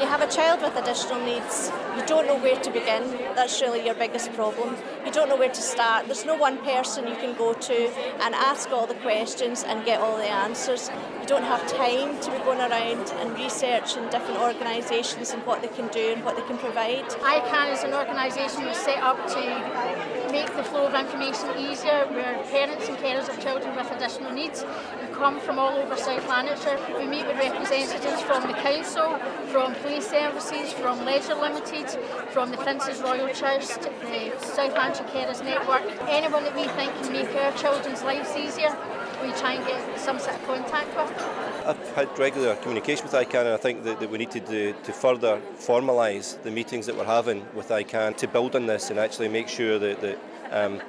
have a child with additional needs, you don't know where to begin. That's really your biggest problem. You don't know where to start. There's no one person you can go to and ask all the questions and get all the answers. You don't have time to be going around and researching different organisations and what they can do and what they can provide. ICANN is an organisation was set up to make the flow of information easier, where parents and carers of children with additional needs who come from all over South Lanarkshire. We meet with representatives from the council, from police services, from Leisure Limited, from the Prince's Royal Trust, the South Lanarkshire Carers Network. Anyone that we think can make our children's lives easier, we try and get some sort of contact with. I've had regular communication with ICANN, and I think that we need to further formalise the meetings that we're having with ICANN to build on this and actually make sure that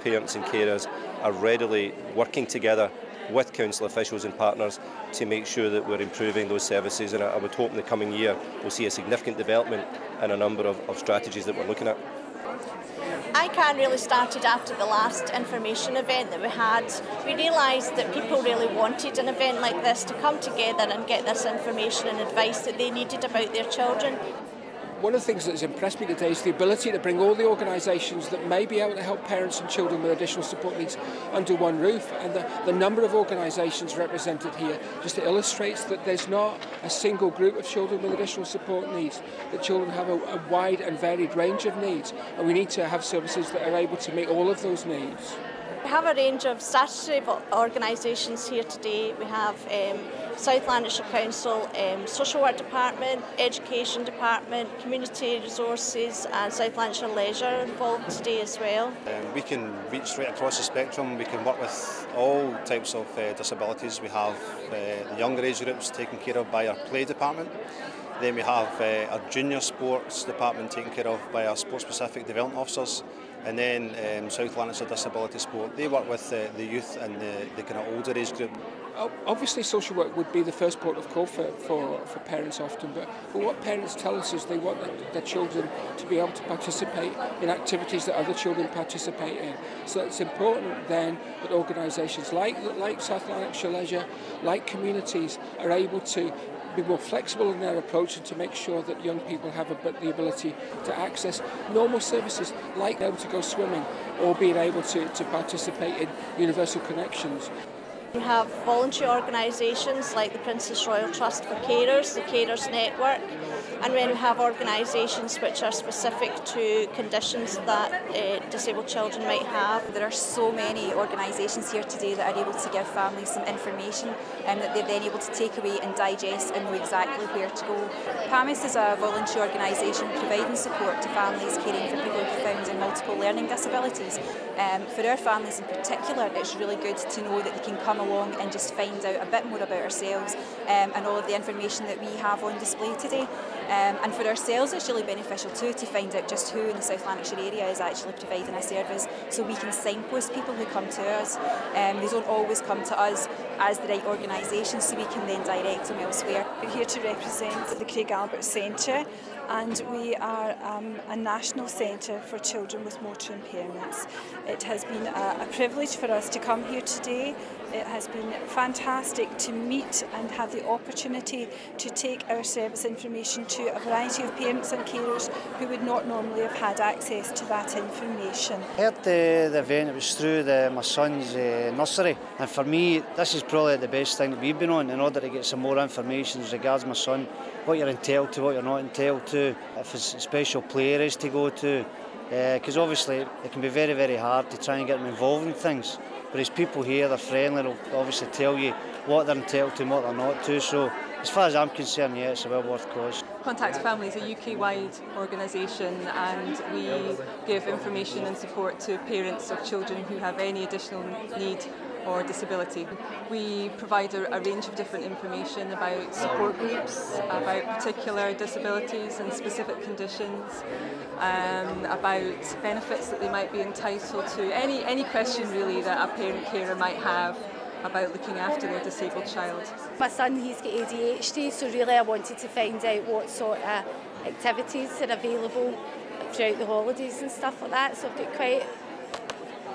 parents and carers are readily working together with council officials and partners to make sure that we're improving those services. And I would hope in the coming year we'll see a significant development in a number of strategies that we're looking at. ICANN really started after the last information event that we had. We realised that people really wanted an event like this to come together and get this information and advice that they needed about their children. One of the things that's impressed me today is the ability to bring all the organisations that may be able to help parents and children with additional support needs under one roof, and the number of organisations represented here just illustrates that there's not a single group of children with additional support needs, that children have a wide and varied range of needs, and we need to have services that are able to meet all of those needs. We have a range of statutory organisations here today. We have South Lanarkshire Council, Social Work Department, Education Department, Community Resources and South Lanarkshire Leisure involved today as well. We can reach right across the spectrum. We can work with all types of disabilities. We have the younger age groups taken care of by our play department. Then we have our junior sports department taken care of by our sports specific development officers. And then South Lanarkshire Disability Sport, they work with the youth and the kind of older age group. Obviously social work would be the first port of call for parents often, but what parents tell us is they want their children to be able to participate in activities that other children participate in. So it's important then that organisations like South Lanarkshire Leisure, like communities, are able to be more flexible in their approach and to make sure that young people have the ability to access normal services like being able to go swimming or being able to participate in universal connections. We have voluntary organisations like the Prince's Royal Trust for Carers, the Carers Network, and then we have organisations which are specific to conditions that disabled children might have. There are so many organisations here today that are able to give families some information that they're then able to take away and digest and know exactly where to go. PAMIS is a voluntary organisation providing support to families caring for people who are found in multiple learning disabilities. For our families in particular, it's really good to know that they can come along and just find out a bit more about ourselves and all of the information that we have on display today. And for ourselves, it's really beneficial too to find out just who in the South Lanarkshire area is actually providing a service, so we can signpost people who come to us. They don't always come to us as the right organisation, so we can then direct them elsewhere. We're here to represent the Craig Albert Centre, and we are a national centre for children with motor impairments. It has been a privilege for us to come here today. It has been fantastic to meet and have the opportunity to take our service information to a variety of parents and carers who would not normally have had access to that information. I heard the event, it was through my son's nursery, and for me this is probably the best thing that we've been on in order to get some more information as regards my son, what you're entailed to, what you're not entailed to, if there's special play areas to go to, because obviously it can be very, very hard to try and get them involved in things. But as people here, they're friendly, they'll obviously tell you what they're entitled to and what they're not to. So as far as I'm concerned, yeah, it's a well worth cause. Contact Family is a UK-wide organisation, and we give information and support to parents of children who have any additional need or disability. We provide a range of different information about support groups, about particular disabilities and specific conditions, about benefits that they might be entitled to, any question really that a parent carer might have about looking after their disabled child. My son, he's got ADHD, so really I wanted to find out what sort of activities are available throughout the holidays and stuff like that, so I've got quite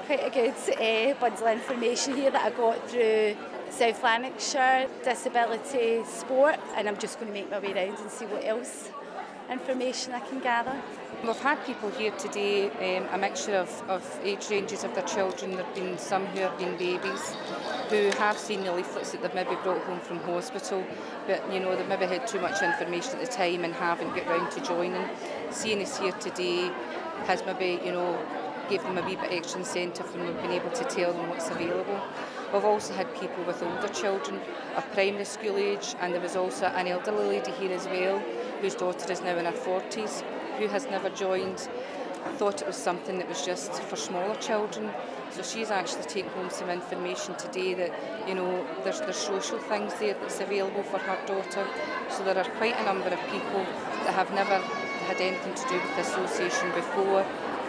a good bundle of information here that I got through South Lanarkshire Disability Sport, and I'm just going to make my way around and see what else information I can gather. We've had people here today, a mixture of age ranges of their children. There have been some who have been babies who have seen the leaflets that they've maybe brought home from hospital, but they've maybe had too much information at the time and haven't got round to joining. Seeing us here today has maybe gave them a wee bit extra incentive when we've been able to tell them what's available. We've also had people with older children of primary school age, and there was also an elderly lady here as well whose daughter is now in her 40s, who has never joined, thought it was something that was just for smaller children. So she's actually taken home some information today that there's social things there that's available for her daughter. So there are quite a number of people that have never had anything to do with the association before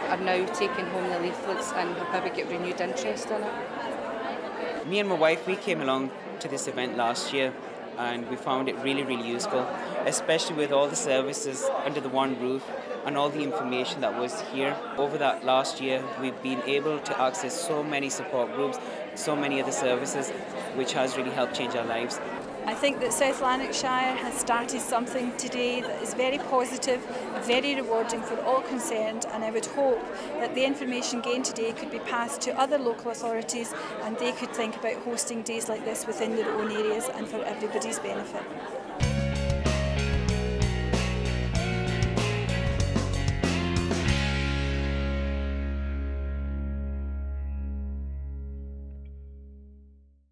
are now taking home the leaflets and have maybe get renewed interest in it. Me and my wife, we came along to this event last year and we found it really, really useful, especially with all the services under the one roof and all the information that was here. Over that last year, we've been able to access so many support groups, so many other services, which has really helped change our lives. I think that South Lanarkshire has started something today that is very positive, very rewarding for all concerned, and I would hope that the information gained today could be passed to other local authorities and they could think about hosting days like this within their own areas and for everybody's benefit.